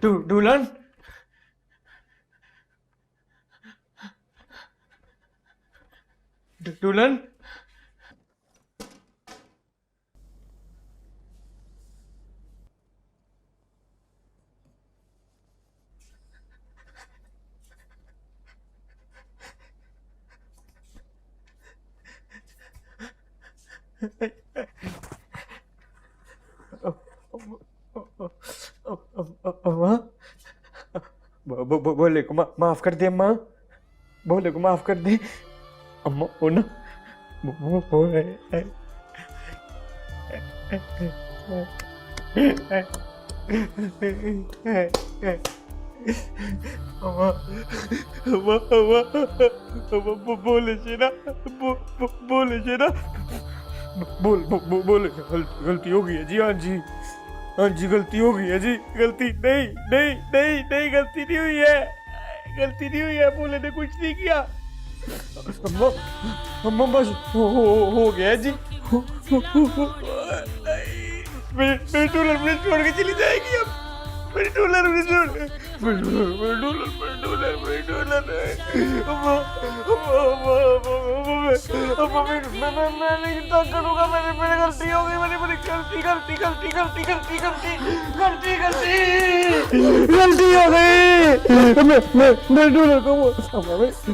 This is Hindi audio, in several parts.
दुल्हन दुल्हन अम्मा बोले को माफ कर दे अम्मा, बोले को माफ कर दे अम्मा। वो ना वो है अम्मा अम्मा अम्मा अम्मा बोले से ना बोले से ना बोले गलती हो गई है जी। हाँ जी, हाँ जी गलती हो गई है जी। गलती नहीं नहीं नहीं नहीं गलती नहीं हुई है, गलती नहीं हुई है। बोले ने कुछ नहीं किया अम्मा, अम्मा बस हो गया है जी। मेरी डॉलर मुझे छोड़ के चली जाएगी अब। मेरी डॉलर मुझे छोड़, मेरी डॉलर अम्मा मैं नहीं करूँगा। मेरी गलती हो गई, मेरी बड़ी गलती गलती गलती गलती गलती गलती गलती गलती गलती हो गई। मैं डॉलर को बोल,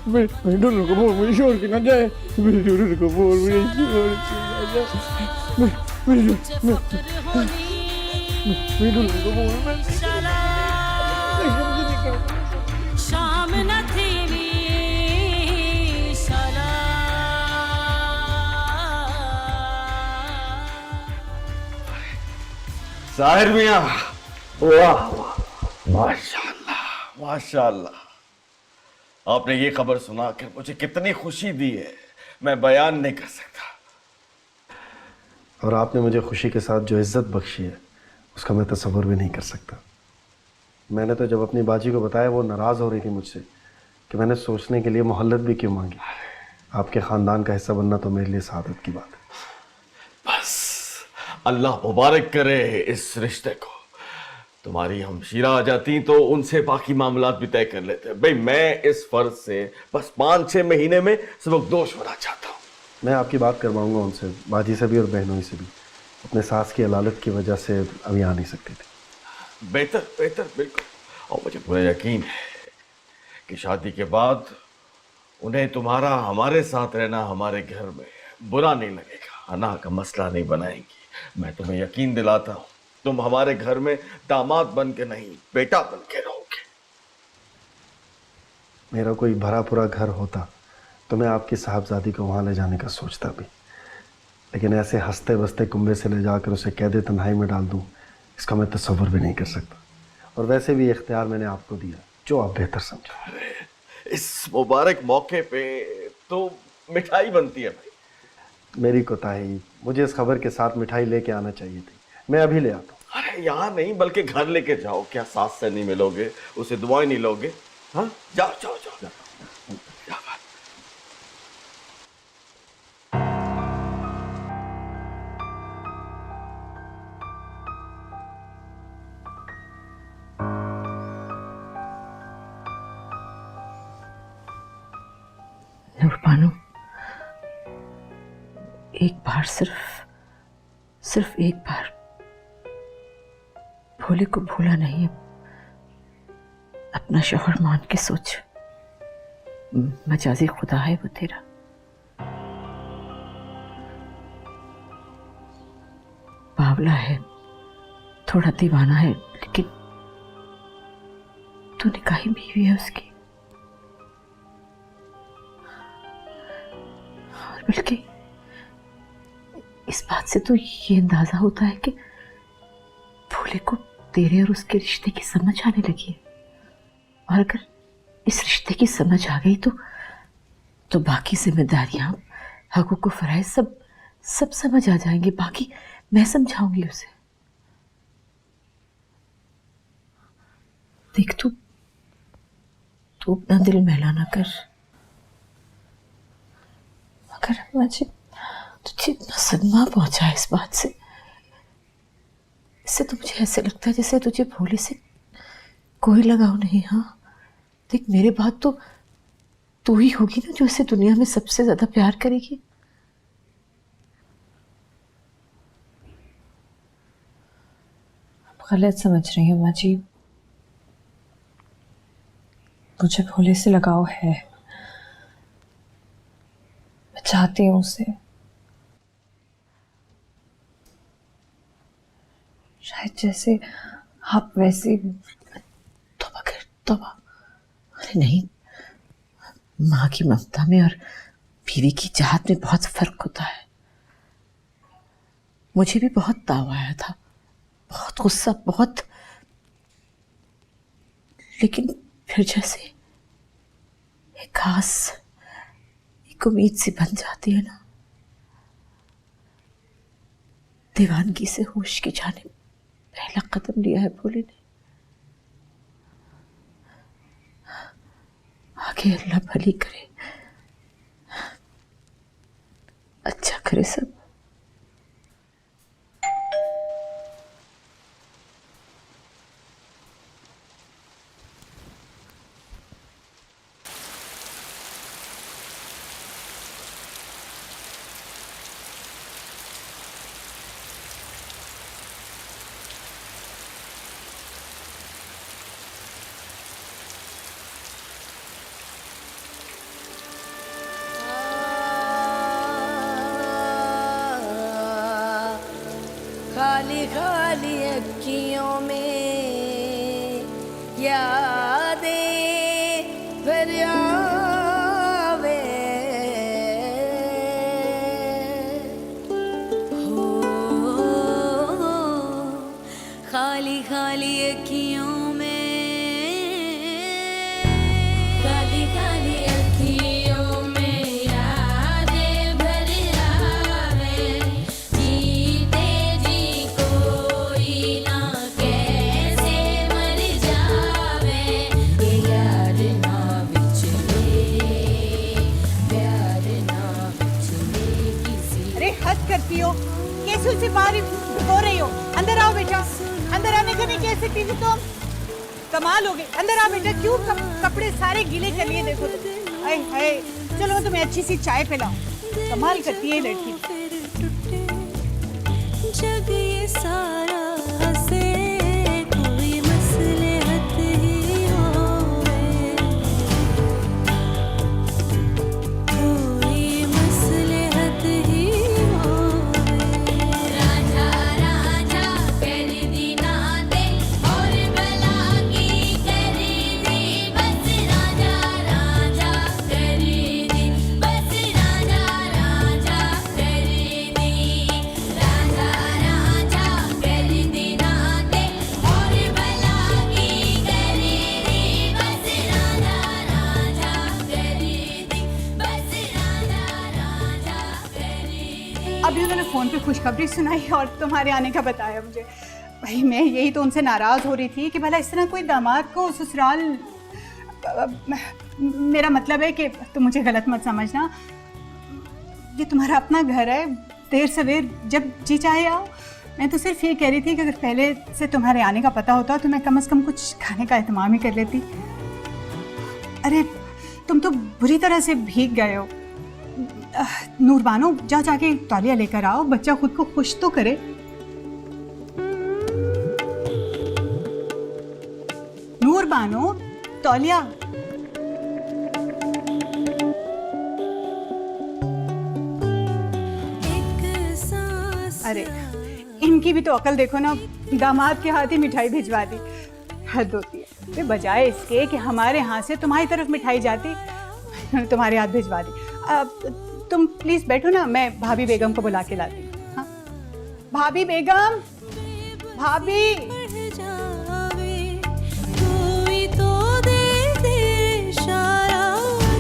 मेरी डॉलर को बोल मुझे छोड़ के ना जाए। मेरी डॉलर को बोल मुझे छोड़ के ना जाए। मेरी डॉलर को बोल मैं शाम न थी साहिर मियां, वाह माशाल्लाह माशाल्लाह। आपने ये खबर सुनाकर मुझे कितनी खुशी दी है, मैं बयान नहीं कर सकता। और आपने मुझे खुशी के साथ जो इज्जत बख्शी है उसका मैं तसव्वुर भी नहीं कर सकता। मैंने तो जब अपनी बाजी को बताया वो नाराज़ हो रही थी मुझसे कि मैंने सोचने के लिए मोहल्लत भी क्यों मांगी। आपके ख़ानदान का हिस्सा बनना तो मेरे लिए सादत की बात है। बस अल्लाह मुबारक करे इस रिश्ते को। तुम्हारी हमशीरा आ जाती तो उनसे बाकी मामलात भी तय कर लेते। भाई मैं इस फर्ज से बस 5-6 महीने में सबकदोश होना चाहता हूँ। मैं आपकी बात करवाऊँगा उनसे, बाजी से भी और बहनोई से भी। अपने सास की अलालत की वजह से अभी आ नहीं सकती थी। बेहतर बेहतर बिल्कुल। और मुझे पूरा यकीन है कि शादी के बाद उन्हें तुम्हारा हमारे साथ रहना हमारे घर में बुरा नहीं लगेगा, अना का मसला नहीं बनाएंगी। मैं तुम्हें यकीन दिलाता हूँ तुम हमारे घर में दामाद बन के नहीं बेटा बन के रहोगे। मेरा कोई भरा पूरा घर होता तो मैं आपकी साहबजादी को वहाँ ले जाने का सोचता भी, लेकिन ऐसे हंसते बसते कुंबे से ले जाकर उसे कैद तन्हाई में डाल दूँ, इसका मैं तसव्वुर भी नहीं कर सकता। और वैसे भी इख्तियार मैंने आपको दिया, जो आप बेहतर समझो। इस मुबारक मौके पे तो मिठाई बनती है भाई। मेरी कोताही, मुझे इस खबर के साथ मिठाई लेके आना चाहिए थी। मैं अभी ले आता हूँ। अरे यहाँ नहीं बल्कि घर लेके जाओ। क्या सास से नहीं मिलोगे, उसे दुआएं नहीं लोगे? हाँ जाओ जाओ जाओ, जाओ। नूरबानो, एक बार सिर्फ एक बार भोले को भूला नहीं, अपना शौहर मान के सोच। मजाजी खुदा है वो तेरा। बावला है, थोड़ा दीवाना है, लेकिन तू निकाही बीवी है उसकी। बल्कि इस बात से तो ये अंदाजा होता है कि भोले को तेरे और उसके रिश्ते की समझ आने लगी है। और अगर इस रिश्ते की समझ आ गई तो बाकी जिम्मेदारियां, हकूक फराइज सब समझ आ जाएंगे। बाकी मैं समझाऊंगी उसे। देख तू अपना दिल मैला ना कर। अगर मुझे तुझे इतना सदमा पहुंचा है इस बात से, इससे तो मुझे ऐसे लगता है जैसे तुझे भोले से कोई लगाव नहीं। हाँ देख, मेरे बाद तो तू ही होगी ना जो इसे दुनिया में सबसे ज्यादा प्यार करेगी। गलत समझ रही हूँ माँ जी, मुझे भोले से लगाव है, मैं चाहती हूँ उसे। शायद जैसे आप वैसे। तौबा कर तौबा। अरे नहीं, माँ की ममता में और बीवी की चाहत में बहुत फर्क होता है। मुझे भी बहुत ताव आया था, बहुत गुस्सा, बहुत, लेकिन फिर जैसे एक आस, एक उम्मीद सी बन जाती है ना। दीवानगी से होश की जाने पहला कदम लिया है भोले ने। आगे अल्लाह भली करे, अच्छा करे सब। खाली खाली अखियों में यादें फिर आवे हो, खाली खाली अखियों में, खाली खाली अखियों में यादें भर आवे। जीते जी कोई ना कैसे मर जावे, ये यार ना बिछड़े, प्यार ना बिछड़े किसी। अरे हद करती हो, कैसे उसे बाहर हो रही हो? अंदर आओ बेटा, अंदर आने का नहीं कह सकती थी तुम? कमाल हो गई, अंदर आओ बेटा। क्यों कपड़े सारे गीले कर लिए? देखो तो हाय हाय। चलो मैं तुम्हें अच्छी सी चाय पिलाऊं। कमाल करती है लड़की। जग ये सारा हंसे, कोई मसलहत ही होवे, कोई मसलहत ही होवे। राजा राजा कर दी नाते और भला की कर दी, बस राजा राजा कर दी, बस राजा राजा कर दी, राजा राजा कर दी नाते और भला की कर दी, बस राजा राजा कर दी, बस राजा राजा कर दी। अभी उन्होंने फोन पे खुशखबरी सुनाई और तुम्हारे आने का बताया मुझे। भाई मैं यही तो उनसे नाराज हो रही थी कि भला इस तरह कोई दामाद को ससुराल। मेरा मतलब है कि तुम मुझे गलत मत समझना, ये तुम्हारा अपना घर है। देर सवेर जब जी चाहे आओ। मैं तो सिर्फ ये कह रही थी कि अगर पहले से तुम्हारे आने का पता होता तो मैं कम से कम कुछ खाने का एहतमाम ही कर लेती। अरे तुम तो बुरी तरह से भीग गए हो। नूरबानो जाके तौलिया लेकर आओ, बच्चा खुद को खुश तो करे। नूरबानो तौलिया। अरे इनकी भी तो अकल देखो ना, दामाद के हाथ ही मिठाई भिजवा दी। हद होती है। वे बजाय इसके कि हमारे हाथ से तुम्हारी तरफ मिठाई जाती, तुम्हारे हाथ भिजवा दी। तुम प्लीज बैठो ना, मैं भाभी बेगम को बुला के लाती हूँ। हाँ? भाभी बेगम, भाभी। कोई तो दे दे इशारा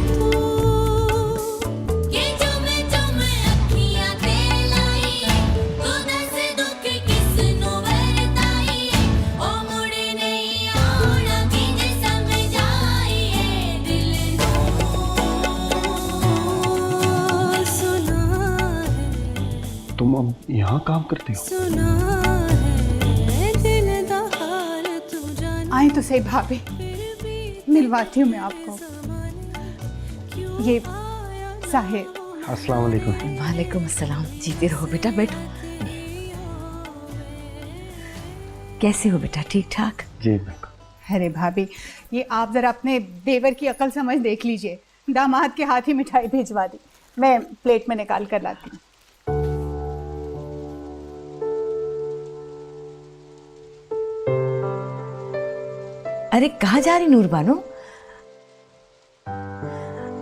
तू, ये जुम अखियां ते लाई, तू दस दुख किसनू वरताई, ओ मुड़े नहीं आना किने समझाई, दिल नू सुना है, तुम अब यहाँ काम करती हो? सुना है दिल दा हाल तू जान। आए तो सही भाभी, मिलवाती हूँ मैं आपको। ये साहिर। अस्सलाम वालेकुम। वालेकुम अस्सलाम। जीते रहो बेटा, बैठो। कैसे हो बेटा, ठीक ठाक? जी बिल्कुल। अरे भाभी, ये आप जरा अपने देवर की अकल समझ देख लीजिए, दामाद के हाथ ही मिठाई भिजवा दी। मैं प्लेट में निकाल कर लाती हूँ। अरे कहाँ जा रही नूर बानो?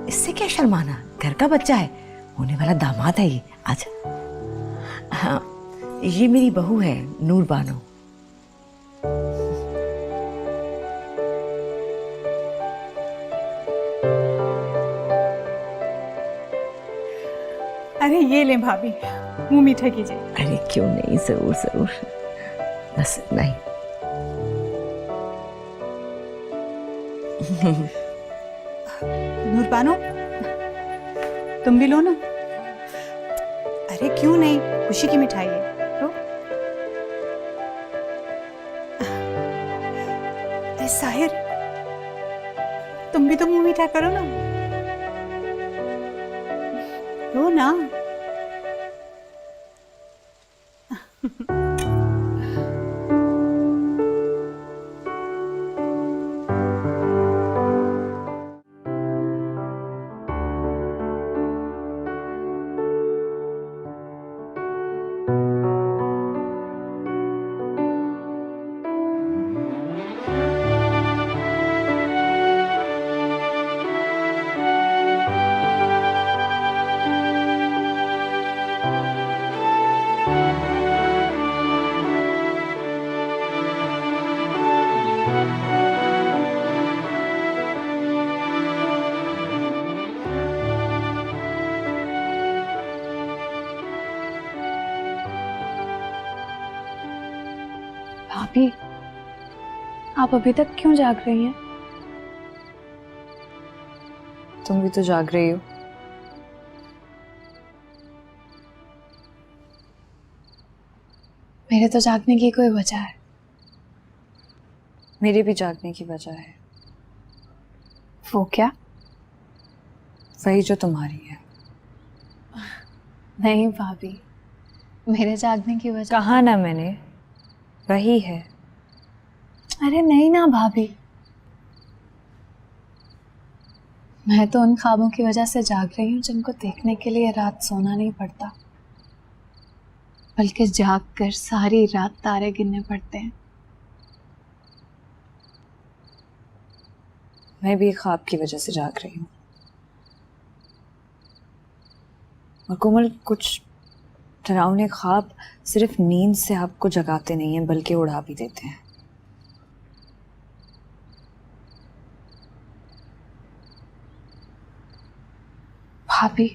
इससे क्या शर्माना, घर का बच्चा है, होने वाला दामाद है ये। आजा। हाँ, ये मेरी बहू है नूर बानो। अरे ये ले भाभी, मुंह मीठा कीजिए। अरे क्यों नहीं, जरूर जरूर, बस नहीं। नूरबानो, तुम भी लो ना। अरे क्यों नहीं, खुशी की मिठाई है, लो। अरे साहिर, तुम भी तो मुंह मीठा करो ना, लो ना। भाभी, आप अभी तक क्यों जाग रही हैं? तुम भी तो जाग रही हो। मेरे तो जागने की कोई वजह है। मेरे भी जागने की वजह है। वो क्या? वही जो तुम्हारी है। नहीं भाभी, मेरे जागने की वजह कहा ना मैंने, वही है। अरे नहीं ना भाभी, मैं तो उन ख्वाबों की वजह से जाग रही हूँ जिनको देखने के लिए रात सोना नहीं पड़ता, बल्कि जाग कर सारी रात तारे गिनने पड़ते हैं। मैं भी ख्वाब की वजह से जाग रही हूँ। और कोमल, कुछ डरावने ख्वाब सिर्फ नींद से आपको जगाते नहीं हैं, बल्कि उड़ा भी देते हैं। भाभी,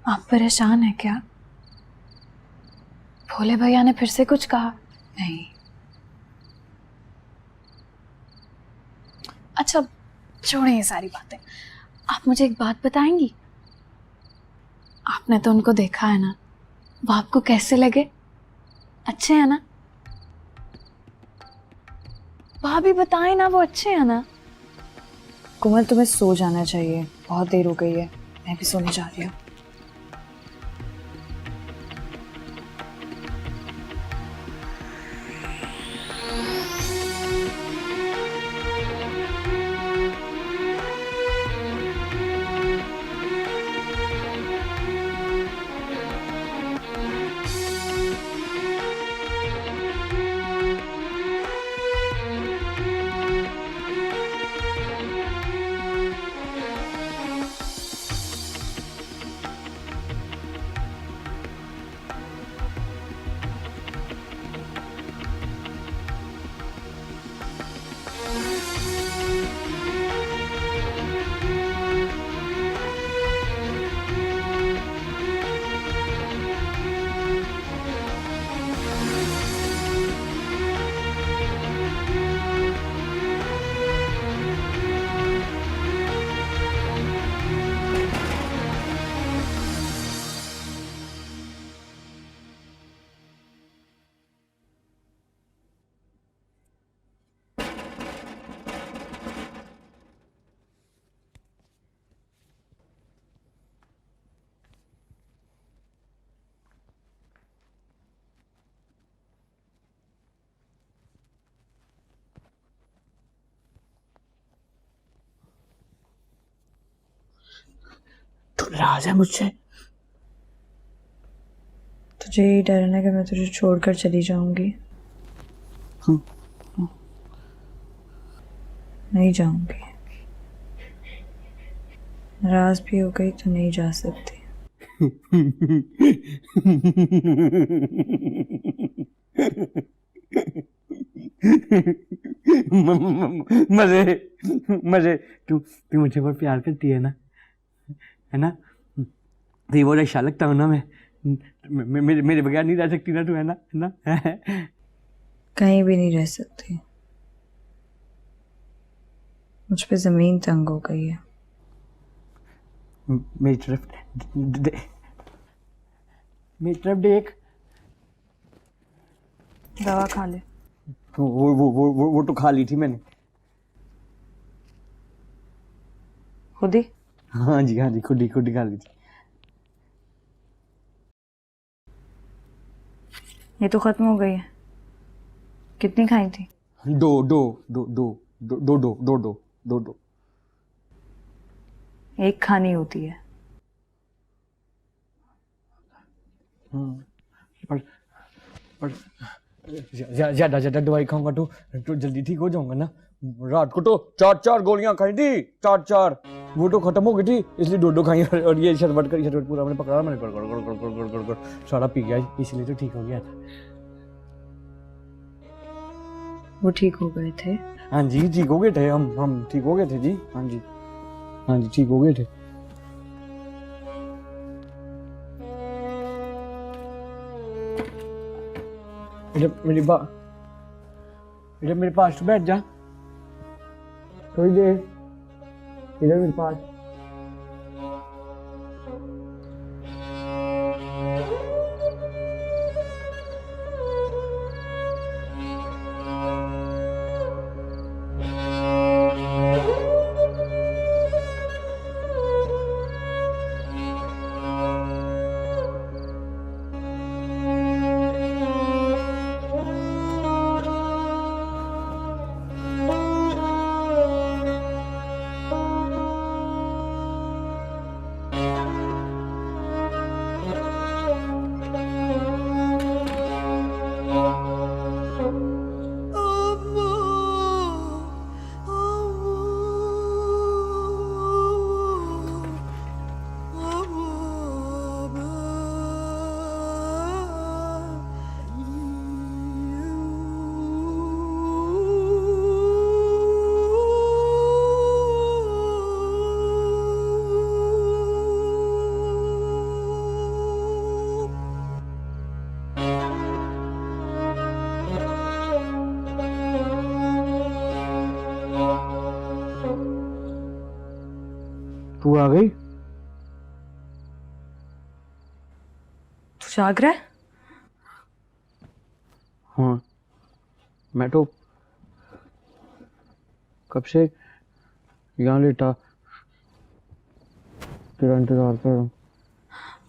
आप परेशान हैं क्या? भोले भैया ने फिर से कुछ कहा? नहीं। अच्छा, छोड़ें ये सारी बातें। आप मुझे एक बात बताएंगी? आपने तो उनको देखा है ना, वो आपको कैसे लगे? अच्छे हैं ना? भाभी बताएं ना, वो अच्छे हैं ना? कोमल, तुम्हें सो जाना चाहिए, बहुत देर हो गई है। मैं भी सोने जा रही हूँ। नाराज है मुझसे? तुझे यही डर है ना कि मैं तुझे छोड़कर चली जाऊंगी? नहीं जाऊंगी। नाराज भी हो गई तो नहीं जा सकती। मजे मजे तू मुझे बहुत प्यार करती है ना, है ना? तो बहुत अच्छा लगता हूँ ना मैं। मेरे बगैर नहीं रह सकती ना तू, है ना? है ना? कहीं भी नहीं रह सकती। मुझ पे जमीन तंग हो गई है। मेरी तरफ मेरी तरफ देख। दवा खा ले। वो तो खा ली थी मैंने। खुद ही? हाँ जी खुद ही खा ली थी। ये तो खत्म हो गई है। कितनी खाई थी? दो। एक खानी होती है। पर ज्यादा दवाई खाऊंगा तो जल्दी ठीक हो जाऊंगा ना। रात को तो 4 गोलियां खाई थी, 4। वो तो खत्म हो गई थी, इसलिए 2 खाई। और ये शरबत पूरा मैंने पकड़ा, मैंने गड़ सारा पी गया, इसलिए तो ठीक हो गया था। वो ठीक हो गए थे? हाँ जी ठीक हो गए थे, हम ठीक हो गए थे जी। हाँ जी ठीक हो गए थे। इधर मेरे पास बैठ जा थोड़ी देर, इधर मेरे पास। तू आ गई? तू जाग रहा है? हाँ, मैं तो कब से यहाँ लेटा तेरा इंतजार कर रहा हूँ।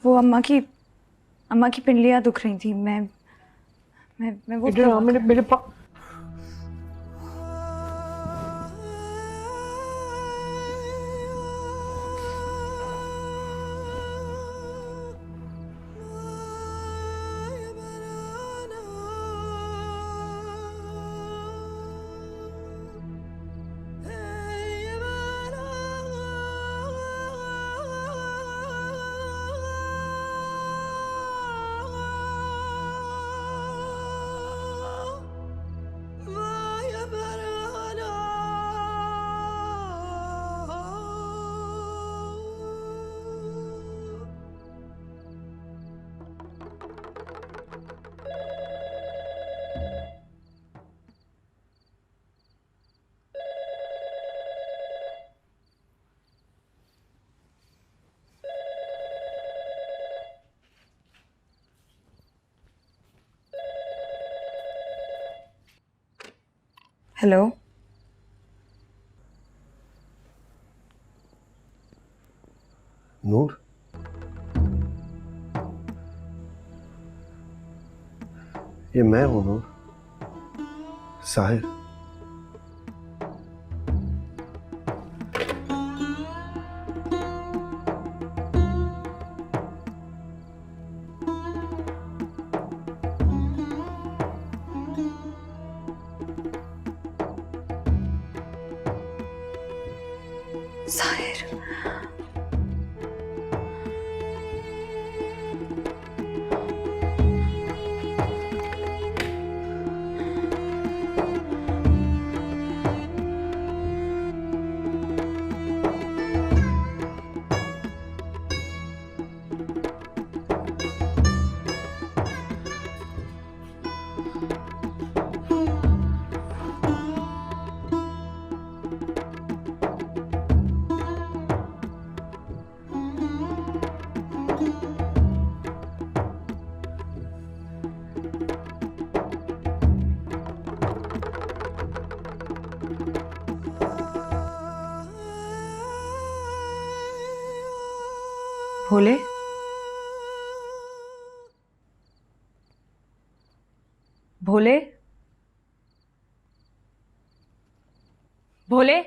वो अम्मा की पिंडलियाँ दुख रही थी। मैं वो इधर आ, मेरे पास। हेलो। नूर, ये मैं हूं नूर, साहिर। साहिर, भोले, भोले, भोले,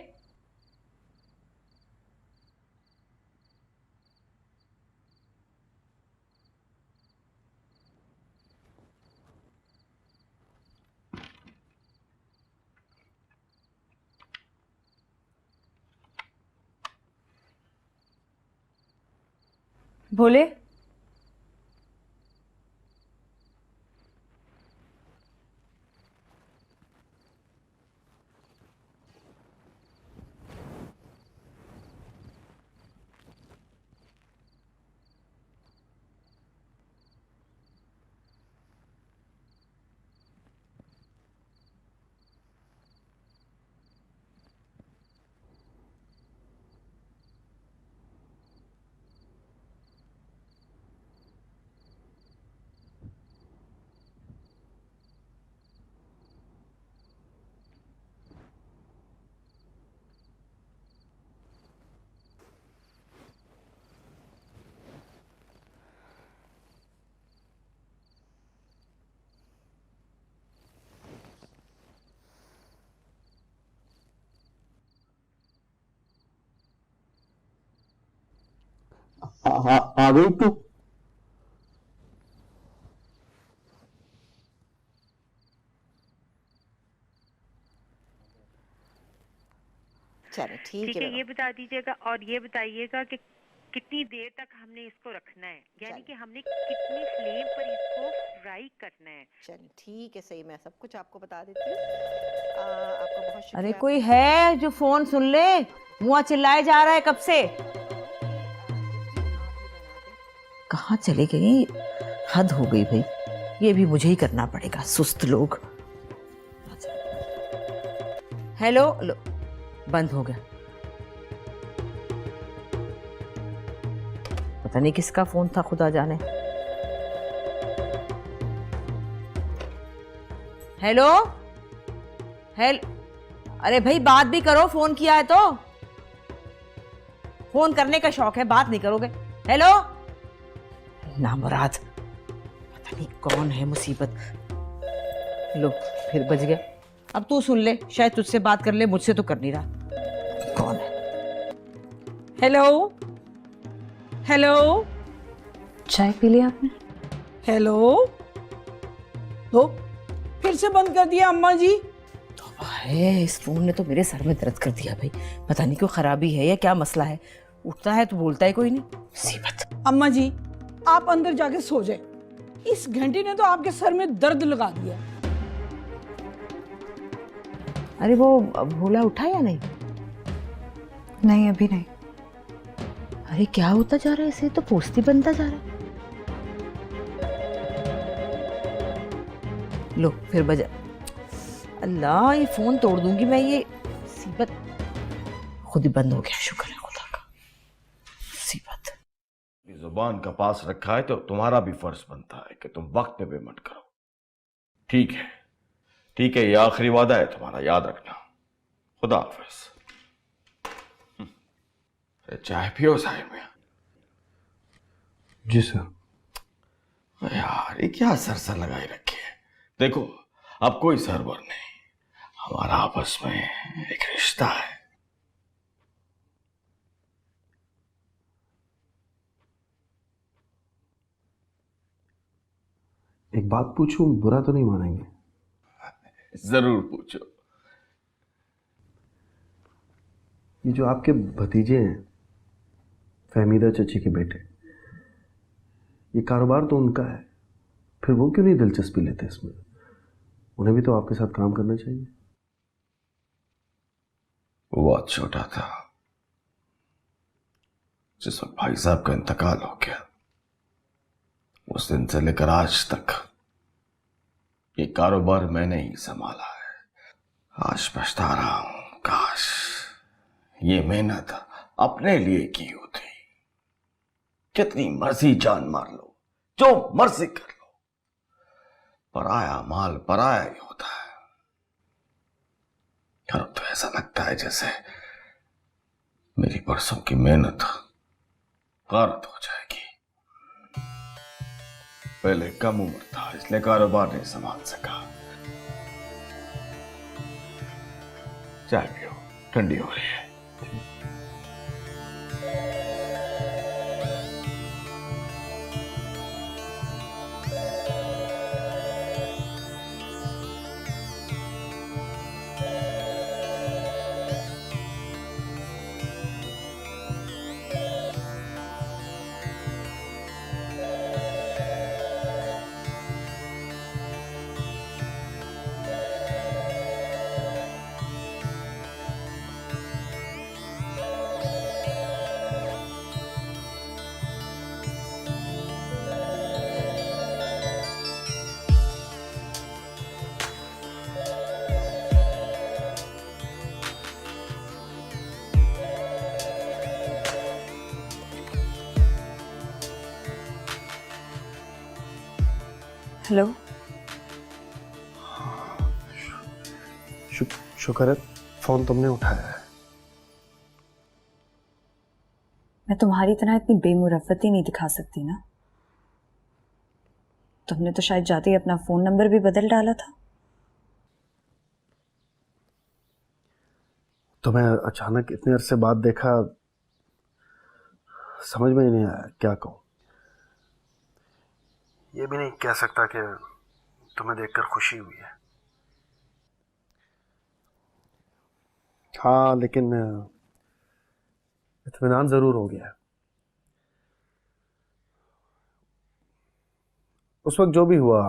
भोले, आ गई तू? चलो ठीक है, ये बता दीजिएगा और ये बताइएगा कि कितनी देर तक हमने इसको रखना है, यानी कि हमने कितनी फ्लेम पर इसको फ्राई करना है। चलो ठीक है, सही, मैं सब कुछ आपको बता देती हूँ। आपका बहुत शुक्रिया। अरे कोई है जो फोन सुन ले, मुआ चिल्लाए जा रहा है कब से। कहाँ चले गई, हद हो गई भाई, ये भी मुझे ही करना पड़ेगा, सुस्त लोग। हेलो, लो, बंद हो गया। पता नहीं किसका फोन था, खुदा जाने। हेलो, हेलो, अरे भाई बात भी करो, फोन किया है तो। फोन करने का शौक है, बात नहीं करोगे। हेलो, नामुराद, पता नहीं कौन है, मुसीबत। लो, फिर बज गया। अब तू सुन ले, शायद तुझसे बात कर ले, मुझसे तो कर नहीं रहा। कौन है? हेलो, हेलो, चाय पी लिया आपने? हेलो, तो फिर से बंद कर दिया अम्मा जी। तो है, इस फोन ने तो मेरे सर में दर्द कर दिया भाई, पता नहीं क्यों, खराबी है या क्या मसला है। उठता है तो बोलता है कोई नहीं, मुसीबत। अम्मा जी, आप अंदर जाके सो जाए, इस घंटी ने तो आपके सर में दर्द लगा दिया। अरे वो भोला उठा या नहीं? नहीं, अभी नहीं। अरे क्या होता जा रहा है इसे, तो पोस्ती बनता जा रहा है। लो फिर बजा। अल्लाह, ये फोन तोड़ दूंगी मैं, ये मुसीबत। खुद ही बंद हो गया, शुक्र है खुदा का। मुसीबत। जुबान का पास रखा है तो तुम्हारा भी फर्ज बनता है कि तुम वक्त पे पेमेंट करो। ठीक है, ठीक है, ये आखिरी वादा है तुम्हारा, याद रखना। खुदा हाफिज। चाय पियो साहिब में। जी सर। यार ये क्या सरसर लगाए रखे है। देखो, अब कोई सरवर नहीं, हमारा आपस में एक रिश्ता है। एक बात पूछूं, बुरा तो नहीं मानेंगे? जरूर पूछो। ये जो आपके भतीजे हैं, फहमीदा चची के बेटे, ये कारोबार तो उनका है, फिर वो क्यों नहीं दिलचस्पी लेते इसमें? उन्हें भी तो आपके साथ काम करना चाहिए। वो बहुत छोटा था जिस वक्त भाई साहब का इंतकाल हो गया। उस दिन से लेकर आज तक ये कारोबार मैंने ही संभाला है। आज पछता रहा हूं, काश ये मेहनत अपने लिए की होती। कितनी मर्जी जान मार लो, जो मर्जी कर लो, पराया माल पराया ही होता है। अब तो ऐसा लगता है जैसे मेरी बरसों की मेहनत गारत हो जाएगी। पहले कम उम्र था इसलिए कारोबार नहीं संभाल सका। चाय पियो, ठंडी हो रही है। हेलो। शुक्र है फोन तुमने उठाया है। मैं तुम्हारी तरह इतनी बेमुरफ़्फ़ती नहीं दिखा सकती ना। तुमने तो शायद जाते ही अपना फोन नंबर भी बदल डाला था। तुम्हें अचानक इतने अरसे बाद देखा, समझ में ही नहीं आया क्या कहूं। ये भी नहीं कह सकता कि तुम्हें देखकर खुशी हुई है। हाँ, लेकिन इत्मीनान जरूर हो गया। उस वक्त जो भी हुआ,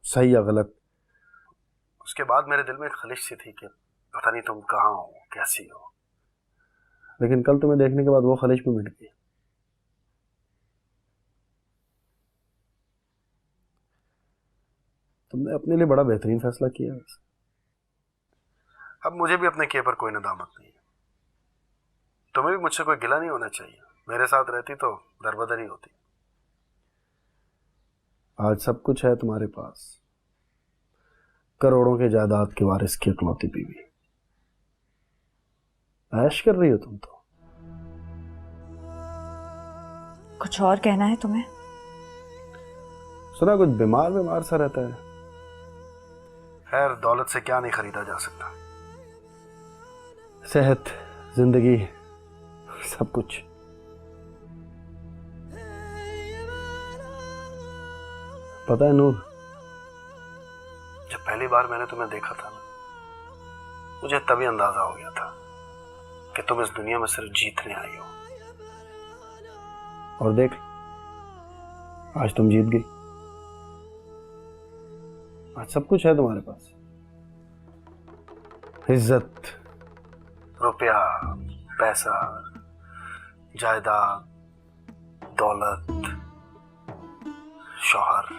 सही या गलत, उसके बाद मेरे दिल में एक खलिश सी थी कि पता नहीं तुम कहाँ हो, कैसी हो। लेकिन कल तुम्हें देखने के बाद वो खलिश भी मिट गई। तुमने अपने लिए बड़ा बेहतरीन फैसला किया। अब मुझे भी अपने किए पर कोई नदामत नहीं है। तुम्हें भी मुझसे कोई गिला नहीं होना चाहिए। मेरे साथ रहती तो दरबदर ही होती। आज सब कुछ है तुम्हारे पास, करोड़ों के जायदाद के वारिस की इकलौती बीवी। ऐश कर रही हो तुम तो। कुछ और कहना है तुम्हें? सुना कुछ बीमार सा रहता है। खैर, दौलत से क्या नहीं खरीदा जा सकता। सेहत, जिंदगी, सब कुछ। पता है नूर, जब पहली बार मैंने तुम्हें देखा था ना, मुझे तभी अंदाजा हो गया था कि तुम इस दुनिया में सिर्फ जीतने आई हो। और देख, आज तुम जीत गई। आज सब कुछ है तुम्हारे पास। इज्जत, रुपया, पैसा, जायदाद, दौलत, शौहर।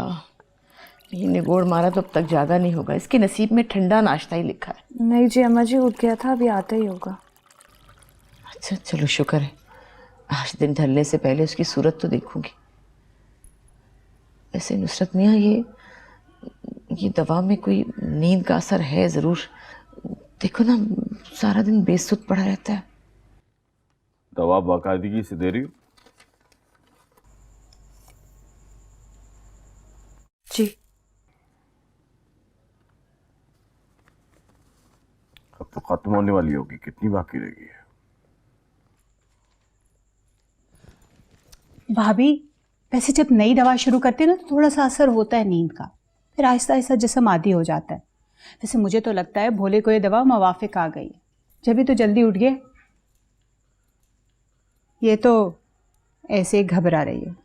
खुदा, ये निगोड़ मारा तो अब तक जागा नहीं होगा। इसके नसीब में ठंडा नाश्ता ही लिखा है। नहीं जी अम्मा जी, उठ गया था, अभी आता ही होगा। अच्छा चलो शुक्र है, आज दिन ढलने से पहले उसकी सूरत तो देखूंगी। वैसे नुसरत मियाँ, ये दवा में कोई नींद का असर है ज़रूर। देखो ना, सारा दिन बेसुध पड़ा रहता है। दवा बाकायदगी से दे रही हो? जी। अब तो खत्म होने वाली होगी, कितनी बाकी रह गई है? भाभी, वैसे जब नई दवा शुरू करते हैं ना तो थोड़ा सा असर होता है नींद का, फिर आहिस्ता आहिस्ता जिस्म आदी हो जाता है। वैसे मुझे तो लगता है भोले को ये दवा मवाफिक आ गई है, जब तो जल्दी उठ गए। ये तो ऐसे ही घबरा रही है।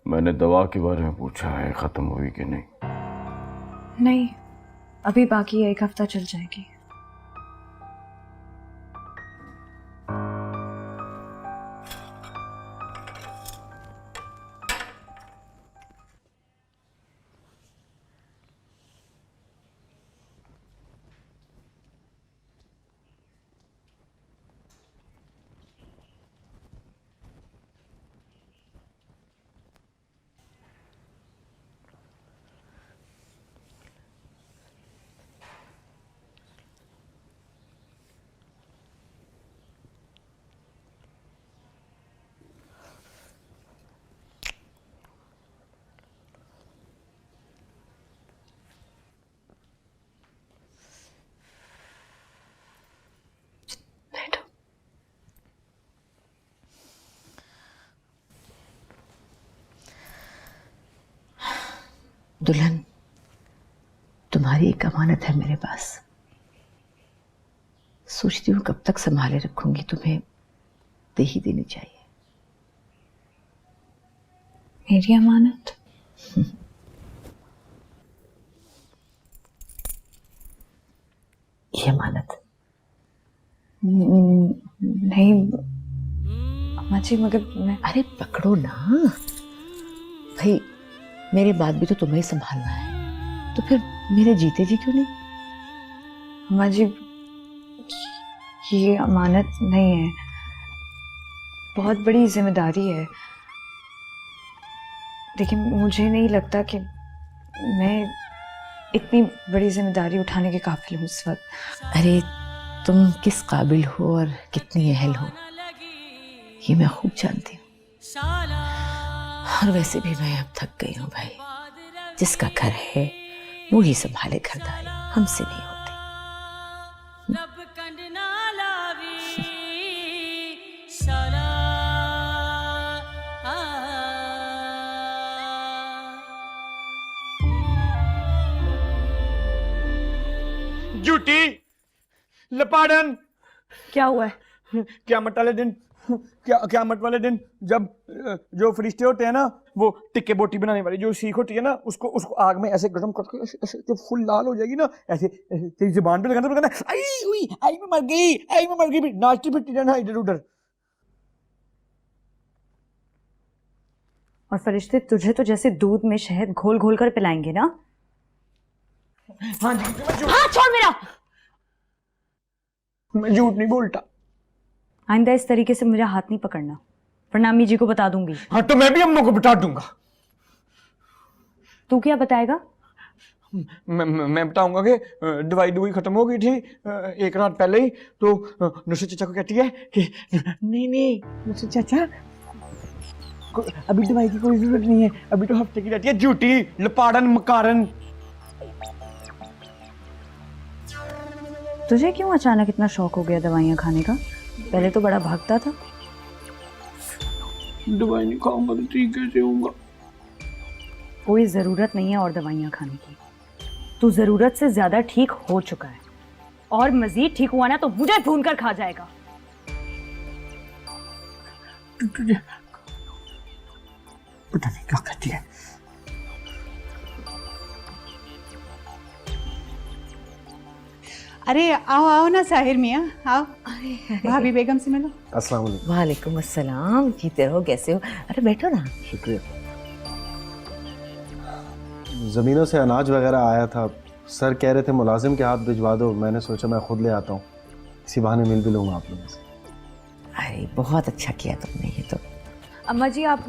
मैंने दवा के बारे में पूछा है, खत्म हुई कि नहीं? नहीं, अभी बाकी है, 1 हफ्ता चल जाएगी। दुल्हन, तुम्हारी एक अमानत है मेरे पास। सोचती हूँ कब तक संभाले रखूंगी, तुम्हें दे ही देनी चाहिए। मेरी अमानत? ये अमानत। नहीं अम्मा जी, मगर मैं... अरे पकड़ो ना भाई, मेरे बाद भी तो तुम्हें ही संभालना है, तो फिर मेरे जीते जी क्यों नहीं? अम्मा जी, ये अमानत नहीं है, बहुत बड़ी जिम्मेदारी है। लेकिन मुझे नहीं लगता कि मैं इतनी बड़ी जिम्मेदारी उठाने के काबिल हूँ इस वक्त। अरे तुम किस काबिल हो और कितनी अहल हो, ये मैं खूब जानती हूँ। और वैसे भी मैं अब थक गई हूँ भाई। जिसका घर है वो ही संभाले घरदारी, हमसे नहीं होती। झूठी लपाड़न। क्या हुआ है? क़यामत वाले दिन, क़यामत वाले दिन जब जो फरिश्ते होते हैं ना, वो टिक्के बोटी बनाने वाली जो सीख होती है ना, उसको आग में ऐसे गर्म करके ऐसे जब फुल लाल हो जाएगी ना, ऐसे तेरी जुबान पे लगाना, तो कहना आई हुई, आई मैं मर गई, आई मैं मर गई, नाचती फिरती रहना इधर उधर। और फरिश्ते तुझे तो जैसे दूध में शहद घोल घोल कर पिलाएंगे ना? हाँ जी, हाँ, छोड़ मेरा। मैं झूठ नहीं बोलता। आइंदा इस तरीके से मुझे हाथ नहीं पकड़ना, वरना अम्मी जी को बता दूंगी। हाँ तो मैं भी अम्मा को बता दूंगा। तू क्या बताएगा? मैं बताऊंगा कि दवाई खत्म हो गई थी 1 रात पहले ही, तो नुसरत चाचा को कहती है कि नहीं नुसरत चाचा, अभी दवाई की कोई जरूरत नहीं है, अभी तो हफ्ते की रहती है। झूठी लपाड़न मकारन। तुझे क्यों अचानक इतना शौक हो गया दवाइयाँ खाने का? पहले तो बड़ा भागता था। दवाई नहीं खाऊंगा तो ठीक कैसे होऊंगा? कोई जरूरत नहीं है और दवाइयाँ खाने की। तू जरूरत से ज्यादा ठीक हो चुका है, और मजीद ठीक हुआ ना तो मुझे ढूंढ कर खा जाएगा। तुझे पता नहीं क्या कहती है। अरे आओ आओ ना साहिर मियाँ, आओ। भाभी बेगम से मिलो। अस्सलाम वालेकुम। वालेकुम अस्सलाम, जीते रहो, कैसे हो? अरे बैठो ना। शुक्रिया। ज़मीनों से अनाज वगैरह आया था, सर कह रहे थे मुलाजिम के हाथ भिजवा दो, मैंने सोचा मैं खुद ले आता हूँ, इसी बहाने मिल भी लूँगा आप लोगों से। अरे बहुत अच्छा किया तुमने। ये तो अम्मा जी आप